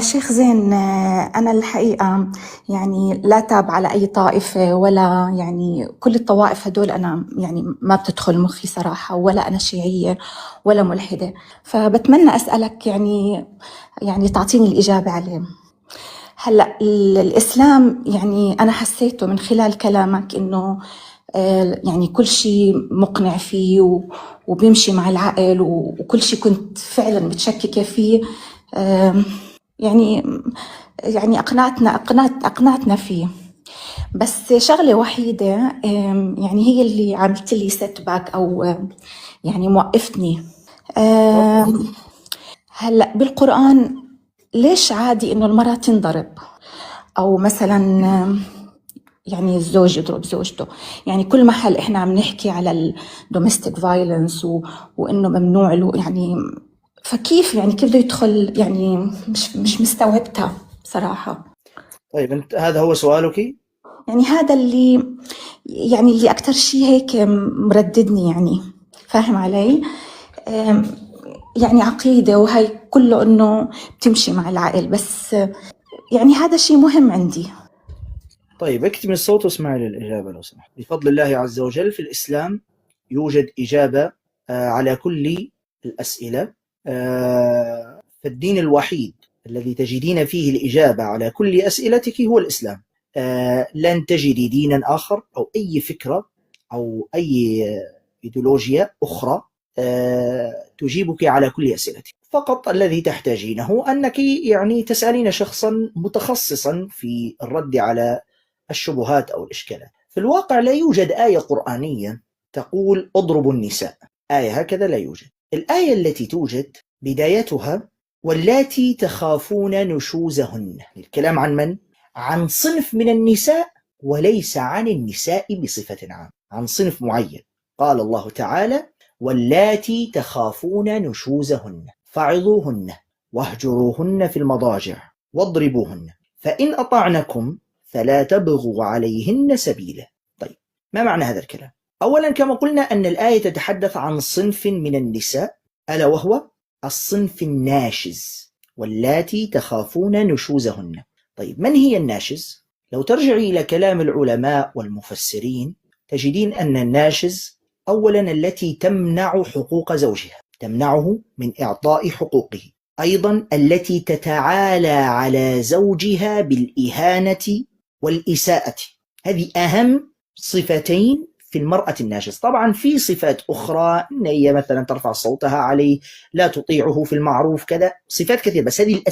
شيخ زين، أنا الحقيقة يعني لا تابعة لأي طائفة، ولا يعني كل الطوائف هدول أنا يعني ما بتدخل مخي صراحة، ولا أنا شيعية ولا ملحدة. فبتمنى أسألك يعني تعطيني الإجابة عليه. هلأ الإسلام يعني أنا حسيته من خلال كلامك إنه يعني كل شيء مقنع فيه وبيمشي مع العقل، وكل شيء كنت فعلا متشككة فيه. آم، يعني يعني أقنعتنا فيه. بس شغلة وحيدة يعني هي اللي عملت لي سيت باك، أو يعني موقفتني. تفضل. آم، هلأ بالقرآن ليش عادي إنه المرأة تنضرب؟ أو مثلا يعني الزوج يضرب زوجته؟ يعني كل محل إحنا عم نحكي على الدوميستيك فايلنس، وإنه ممنوع له يعني. فكيف يعني كيف بده يدخل؟ يعني مش مستوعبتها بصراحة. طيب، أنت هذا هو سؤالك؟ يعني هذا اللي أكتر شيء هيك مرددني يعني. فاهم علي؟ أم، يعني عقيدة وهي كله إنه بتمشي مع العقل، بس يعني هذا شيء مهم عندي. طيب، اكتم الصوت واسمعي للإجابة لو سمحت. بفضل الله عز وجل في الإسلام يوجد إجابة على كل الأسئلة. فالدين الوحيد الذي تجدين فيه الإجابة على كل أسئلتك هو الإسلام. لن تجدي دينا آخر أو أي فكرة أو أي إيديولوجيا أخرى تجيبك على كل أسئلتك. فقط الذي تحتاجينه أنك يعني تسألين شخصا متخصصا في الرد على الشبهات أو الإشكالات. في الواقع لا يوجد آية قرآنية تقول اضربوا النساء، آية هكذا لا يوجد. الآية التي توجد بدايتها واللاتي تخافون نشوزهن. الكلام عن من؟ عن صنف من النساء، وليس عن النساء بصفة عامة، عن صنف معين. قال الله تعالى واللاتي تخافون نشوزهن فعظوهن واهجروهن في المضاجع واضربوهن فإن أطعنكم فلا تبغوا عليهن سبيلا. طيب، ما معنى هذا الكلام؟ أولا، كما قلنا أن الآية تتحدث عن صنف من النساء، ألا وهو الصنف الناشز، واللاتي تخافون نشوزهن. طيب، من هي الناشز؟ لو ترجعي إلى كلام العلماء والمفسرين تجدين أن الناشز أولا التي تمنع حقوق زوجها، تمنعه من إعطاء حقوقه. أيضا التي تتعالى على زوجها بالإهانة والإساءة. هذه أهم صفتين في المرأة الناشز. طبعا في صفات أخرى، إن هي مثلا ترفع صوتها عليه، لا تطيعه في المعروف، كذا صفات كثيرة، بس هذه